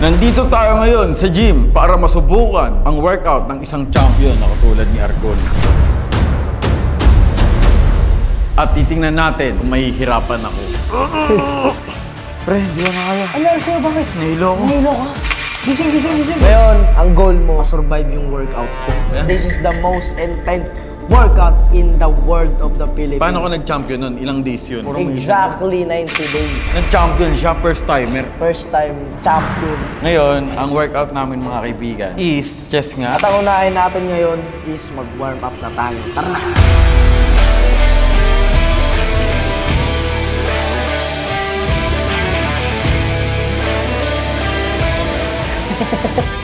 Nandito tayo ngayon sa gym para masubukan ang workout ng isang champion na katulad ni Argon. At titingnan natin kung mahihirapan ako. Pre, di ba na kaya? Ano sa'yo? Bakit? Nahilo ko. Nahilo ka? Gising. Ngayon, ang goal mo, survive yung workout ko. Yeah. This is the most intense workout in the world of the Philippines. Paano ko nag-champion nun? Ilang days yun? Exactly 90 days. Nag-champion siya, first timer. First time champion. Ngayon, ang workout namin mga kaibigan is chest nga. At ang unahin natin ngayon is mag-warm up na tayo. Tara na!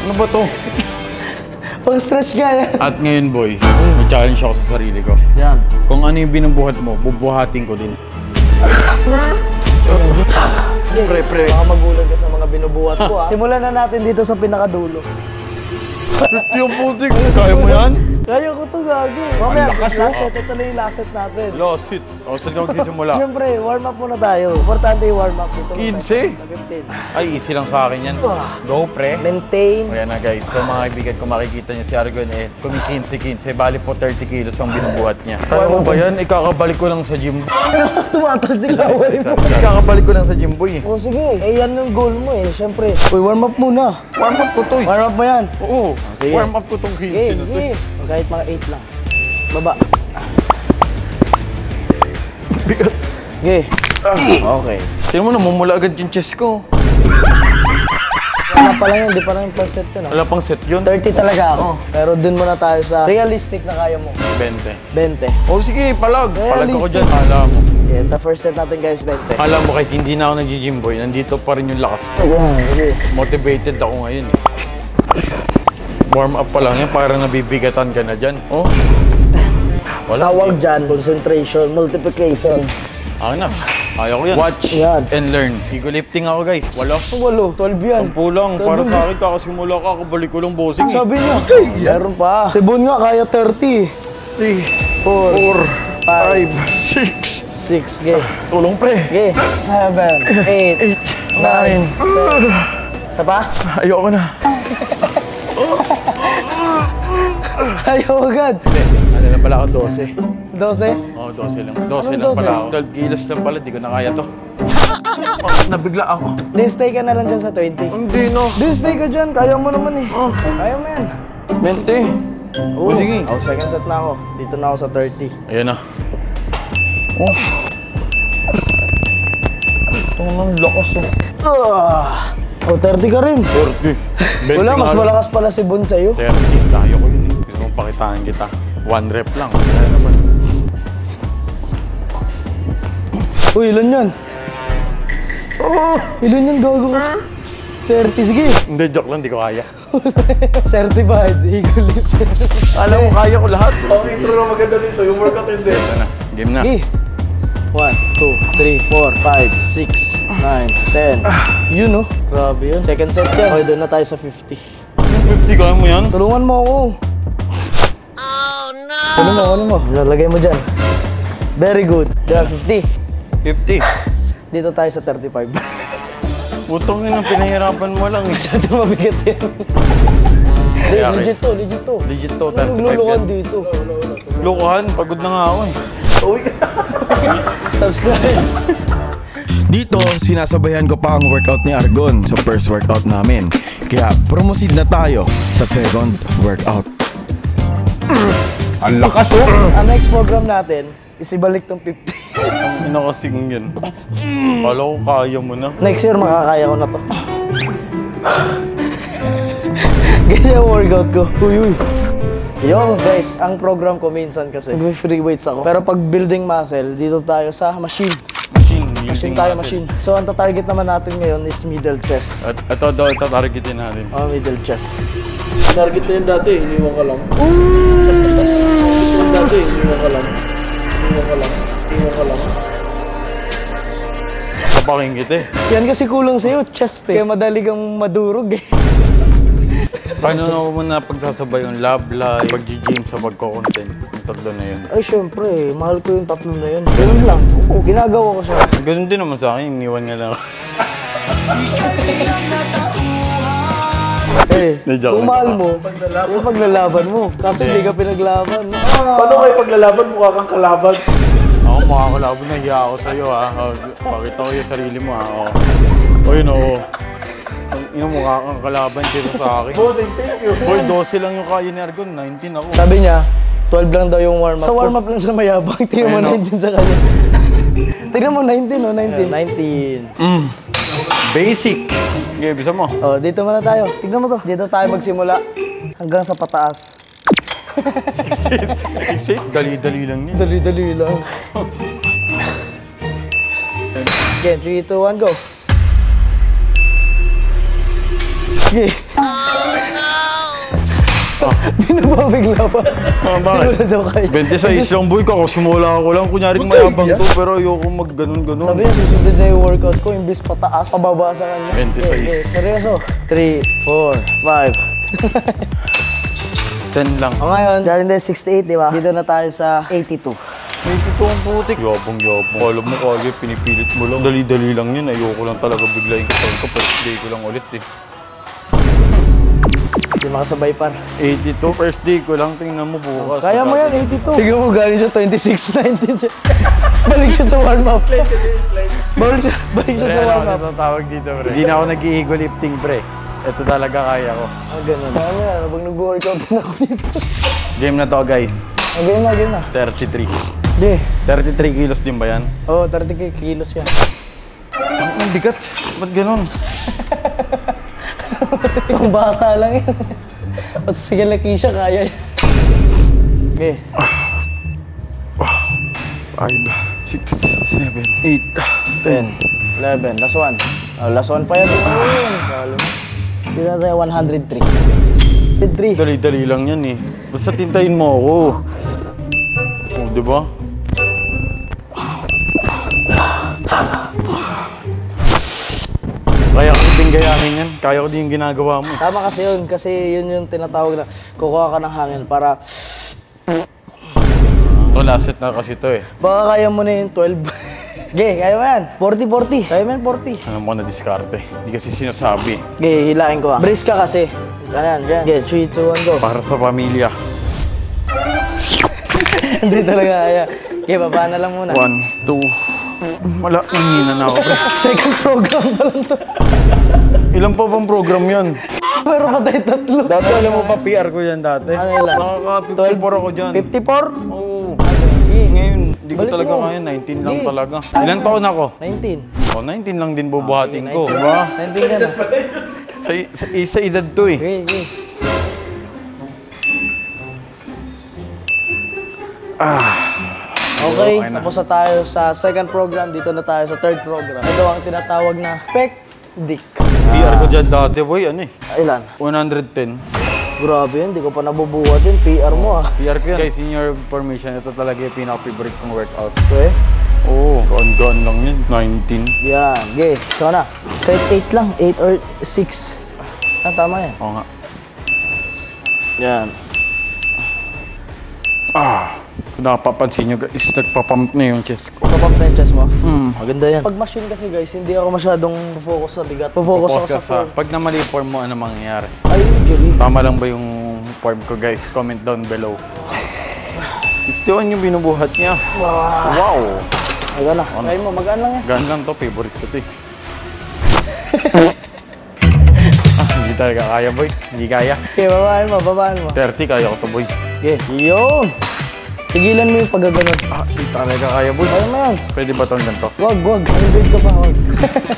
Ano ba to? Pang-stretch ka yan. At ngayon boy, mag-challenge ako sa sarili ko. Yan. Kung ano yung binubuhat mo, bubuhatin ko din. Pre. Baka magulat ka sa mga binubuhat ko ha. Simulan na natin dito sa pinakadulo. Yung putik, kaya mo yan? Kaya ko to gagi. Mamaya, last set. Ito na yung last set natin. Last hit. O, saan ka magsisimula? Siyempre, warm up muna tayo. Importante yung warm up dito. 15? Sa 15. Ay, easy lang sa akin yan. Go, pre. Maintain. Ayan na guys, so mga kaibigan, kung makikita niyo si Argon kumi-15, bali po 30 kilos ang binubuhat niya. Kaya mo ba yan? Ikakabalik ko lang sa gym. Tumatalsik ka, boy mo. Ikakabalik ko lang sa gym, boy. O sige, eh yan yung goal mo eh. Siyempre. Uy, warm up muna. Warm up ko to eh. Warm up mo yan. Oo, sige. warm up ko tong 15 na to. Sige. Kahit mga 8 lang. Baba. Bigat. Okay. Okay. Sino mo, namumula agad yung chest ko. Wala pa lang yun, di pa lang yung first set yun. Wala pang set yun. 30 talaga ako. Pero dun muna tayo sa realistic na kaya mo. 20. 20. Oh sige, palag ako Realistic. dyan. Alam mo. Yeah, the first set natin guys, 20. Alam mo, kahit hindi na ako nag-gym boy, nandito pa rin yung lakas ko. Okay. Motivated ako ngayon eh. Warm up pa lang yan, parang nabibigatan ka na dyan. Oh. Wala. Tawag dyan, concentration, multiplication. Ako na. Ayaw ko yan. Watch Yan. and learn. Higo lifting ako guys. Wala. 12 yan. 10 lang. Para sa akin, kakasimula ka, kabalik ko lang bossing eh. Sabi niya, meron pa. Si Bon nga, kaya 30. 3, 4, 5, 6. 6, gay. Tulong pre. Okay. 7, 8, 9, 10. Isa pa? Ayoko na. Ayaw agad. Ano lang pala ako, 12. 12? Oo, 12 lang. 12 Anong lang 12? pala ako. 12 kilos lang pala, di ko na kaya to. Nabigla ako. Then stay ka na lang dyan sa 20. Hindi no. Then stay ka dyan, kaya mo naman eh. Kaya mo yan. 20. Oo. sige. Oh, second set na ako. Dito na ako sa 30. Ayan na. Oh. Ito nang lakas oh. Oh, 30 ka rin. 30. Wala, mas malakas pala si Bon sa'yo. 30. Tayo ko yun eh. Gusto mong pakitaan kita. 1 rep lang. Kaya naman. Uy, ilan yan? Ilan yan, gago ka? 30, sige. Hindi, joke lang. Di ko kaya. Certified, eagle lift. Alam mo, kaya ko lahat. Ang intro na maganda dito. Yung workout hindi. Ito na. Game na. Okay. 1, 2, 3, 4, 5, 6, 9, 10. Yun oh. Grabe yun. Second set yan. Okay, doon na tayo sa 50. 50 kaya mo yan? Tulungan mo ako. Oh no! Ano mo? Lalagay mo dyan. Very good. Diyan, 50. 50. Dito tayo sa 35. Putong yun ang pinahirapan mo lang eh. Masyado mabigat yan. Hindi, Okay. legit to, legit to. Legit to, Ano 35 naglulukan yan. dito? Lukuhan, pagod na nga ako eh. Subscribe. Dito, sinasabayan ko pa ang workout ni Argon sa first workout namin. Kaya proceed na tayo sa second workout. Ang lakas oh! Ang next program natin is ibalik tong 50. Ang inakasing yun. Kala ko kaya mo na. Next year makakaya ko na to. Ganyan yung workout ko. Uy. Yo guys, ang program ko minsan kasi free weights ako. Pero pag building muscle, dito tayo sa machine. Machine tayo, machine. So ang target naman natin ngayon is middle chest. At ito daw, ito targetin natin. Oh, middle chest. Target na yun dati, iniwan ka lang. Yun dati, iniwan ka lang. Kapakingit eh. Yan kasi kulang sa'yo, chest eh. Kaya madali kang madurog eh. Paano na mo na pagsasabay yung love life, pag-gym sa pagko-content? Yung tatlo na yun. Ay syempre, mahal ko yung tatlo na yun. Ganun lang. Oo, ginagawa ko siya. Ganun din naman sa akin, iniwan nga lang ako. Joke Kung mahal mo, yung paglalaban mo. Kaso hindi ka pinaglaban. Paano kayo paglalaban mukha kang kalaban? Ako makakalaban na hiya ako sa'yo ha. Pakita ko yung sarili mo ha. O yun o. Ang ina mukha kang kalaban kaysa sa akin. Bossing, thank you. Boy, 12 lang yung kaya ni Argon, 19 ako. Sabi niya, 12 lang daw yung warm-up. Sa warm-up lang siya mayabang. Tingnan mo 19 sa kanya. Tingnan mo 19 o, 19. 19. Basic. Okay, bisa mo. Oh, dito muna tayo. Tignan mo to. Dito tayo magsimula hanggang sa pataas. Safe, dali-dali lang yan. Dali-dali lang. Okay, 3, 2, 1, go. Okay. Di na ba bigla pa? Bakit? Di daw kayo. 26 lang boy, kakasimula ko lang. Kunyaring mayabang to, pero ayoko mag-ganon-ganon. Sabi niya, susunod na yung workout ko, imbis pataas, pababa sa kanya. 26. Okay, seryoso. 3, 4, 5. 10 lang. O ngayon, dahil hindi 68, di ba? Dito na tayo sa 82. 22 ang putik. Yabang-yabang. Alam mo kaya, pinipilit mo lang. Dali-dali lang yun. Ayoko lang talaga bigla yung katawan ko. First day ko lang ulit eh. Hindi makasabay par. 82, first day ko lang. Tingnan mo bukas. Kaya mo yan, 82. Tingnan mo, galing siya 26, 19 siya. Balik siya sa warm-up. Balik siya sa warm-up. Ano tawag dito, pre? Hindi na ako nag-i-ego lifting, pre. Ito talaga kaya ko. Ah, ganun. Kaya mo yan, pag nag-workout na ako dito. Game na to, guys. Ah, game na. 33. Di. 33 kilos din ba yan? Oo, 30 kilos yan. Ang bigat. Ba't ganun? Yung bata lang yan. At sige na Kisha, kaya yan. Okay. 5, 6, 7, 8, 10. 11, last one. Oh, last one pa yan. Dito na tayo 103. 103. Dali-dali lang yan eh. Basta tintayin mo ako. Oh, di ba? Kaya ko din gayahin yan. Kaya ko din yung ginagawa mo. Tama kasi yun. Kasi yun yung tinatawag na kukuha ka ng hangin para... Ito, last set na kasi to eh. Baka kaya mo na yung 12. Okay, kaya mo yan. 40-40. Kaya mo yan 40. Alam mo na diskarte. Hindi kasi sinasabi. Okay, hilain ko ah. Brace ka kasi. Ganyan. Okay, 3, 2, 1, go. Para sa pamilya. Hindi talaga kaya. Okay, baba na lang muna. 1, 2. Wala, nanghina na ako. Second program pa lang to. Ilan pa bang program yan? Meron pa tayo 3. Dati alam mo pa PR ko yan dati. Ano yun lang? Nakaka-54 ako dyan. 54? Oo. Okay. Ngayon, hindi ko Balik talaga mo. kaya. 19 lang Hindi. talaga. Ilan taon ako? 19. Oh, 19 lang din bubuhatin ko. Diba? 19 ka na. Sa edad to eh. Okay, okay. Okay, Okay na. tapos na tayo sa second program. Dito na tayo sa third program. Ito ang tinatawag na pec dick. PR ko dyan dati, boy. Ano eh? Ilan? 110. Grabe yun, di ko pa nabubuhat yun. PR mo ah. PR ko yan. Guys, in your information, ito talaga yung pinaka-favorite kong workout. Okay? Oo, gaan-gaan lang yun. 19. Yan, okay. So na, kahit 8 lang, 8 or 6. Ah, tama yan. Oo nga. Yan. Kung nakapapansin nyo, guys, nagpapump na yung chest ko. Kapag na yung chest mo? Maganda yan. Pag machine kasi guys, hindi ako masyadong focus sa bigat. Focus ako sa form. Pag namali form mo, ano mangyayari? Ay, usually. Tama lang ba yung form ko, guys? Comment down below. 61 yung binubuhat niya. Wow! Ay, na. Try mo, magaan lang yan. Gaan lang to, favorite ko to eh. Hindi talaga kaya, boy. Hindi kaya. Okay, babaan mo, babaan mo. 30, kaya ko to, boy. Okay, yun! Tigilan mo yung pagaganon. Hindi talaga kaya, boy. Kaya mo yan. Pwede ba itong ganito? Wag. Unbid ka pa, wag.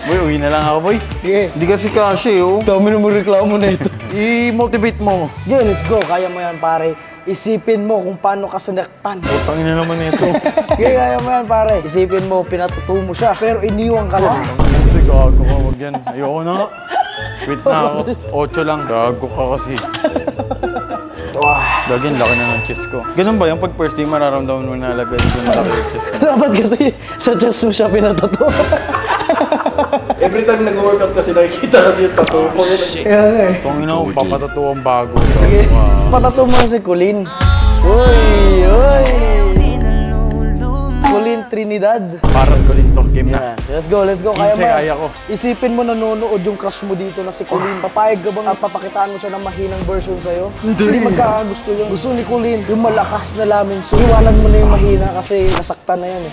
Boy, uwi na lang ako, boy. Sige. Hindi kasi kasya, oh. Dami na mo reklamo na ito. I-motivate mo. Okay, let's go. Kaya mo yan, pare. Isipin mo kung paano ka sinaktan. Tangin na naman ito. Okay, kaya mo yan, pare. Isipin mo, pinatuto mo siya, pero iniwan ka lang. Hindi, gago ka, wag yan. Ayoko na nga. Wait na ako. 8 lang. Gago ka kasi. Gagin, laki na ng chest ko. Ganun ba yung pag first day mararamdaman mo na lagay yung malaki yung chest ko? Dapat kasi sa chest mo siya pinatato. Every time nag-workout kasi nakikita kasi yung tattoo mo. Kaya nga eh. Kung ina ko, papatato ang bago. Sige, patato mo si Colin. Uy! Colin Trinidad. Parang ko rin to. Game Yeah. na. Let's go. Kaya mo. Kaya ko. Isipin mo nanonood yung crush mo dito na si Colleen. Papayag ka bang papakitaan mo siya ng mahinang version sa'yo? Hindi magkakagusto yun. Gusto ni Colleen yung malakas na lamin. So, iwanan mo na yung mahina kasi nasaktan na yan eh.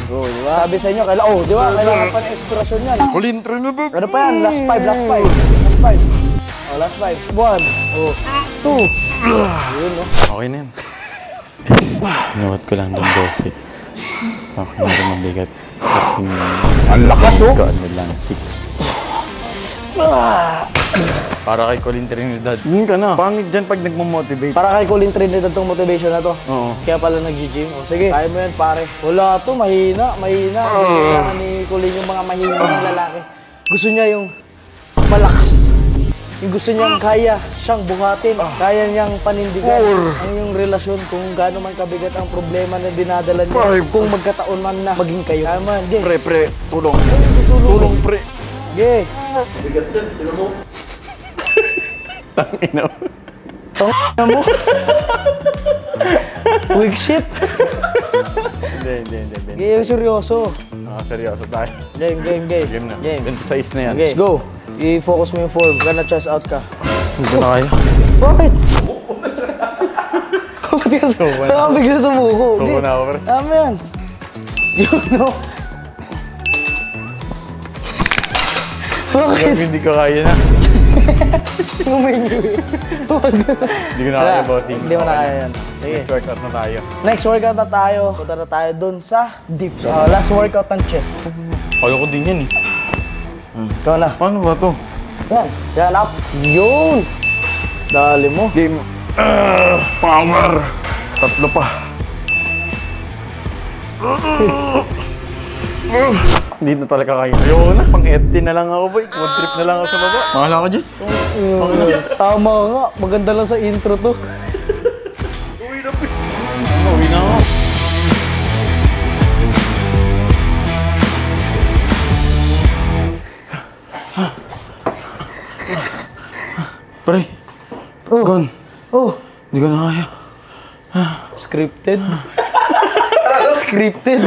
Go, di ba? Sabi sa inyo, di ba? Kailangan pa ng inspirasyon yan. Colleen Trinidad. Ano pa yan? Last five. Oh, last five. 1. Oh. 2. Yun, no? Okay na yan. Inuwat ko lang ng 12. Okay na rin mabigat. Ang lakas oh! Ano lang, 6. Para kay Colleen Trinidad. Yun ka na. Pangit dyan pag nagmamotivate. Para kay Colleen Trinidad itong motivation na to. Oo. Kaya pala nag-gym. O sige, kaya mo yan pare. Wala to, mahina. Kailangan ni Colleen yung mga mahinang lalaki. Gusto niya yung malakas. Yung gusto niyang kaya siyang buhatin. Kaya niyang panindigan ang yung relasyon kung gaano man kabigat ang problema na dinadala niya. Kung magkataon man na maging kayo. Kaya man, ge. Pre, tulong. Tulong, pre. Ge. Bigat yan, sino mo? Tangina. Tangina mo. Weak shit. Hindi. Ge, yung seryoso. Seryoso tayo. Game. Game na. 26 na yan. Okay, go. I-focus mo yung form. Gana chest out ka. Hindi na kaya. Bakit? Bakit ka bigla sumuko? Suko na ako, pre. Tama yan. Yun, no? Bakit? Hindi ko kaya na. Uminyo eh. Hindi ko na kaya, bossing. Hindi mo na kaya yan. Sige. Next workout na tayo. Next workout na tayo. Punta na tayo dun sa deep. Last workout ng chest. Kaya ko din yan eh. Ikaw na. Paano ba to? Yan, up. Yun. Dali mo. Game. Power. 3 pa. Hindi na talaga kaya. Ayoko na. Pang-18 na lang ako, boy. One trip na lang ako sa baba. Mahala ka dyan. Tama nga. Maganda lang sa intro to. Uwi na ako. Pre. Gon. Oh. Hindi ko na kaya. Scripted. Scripted.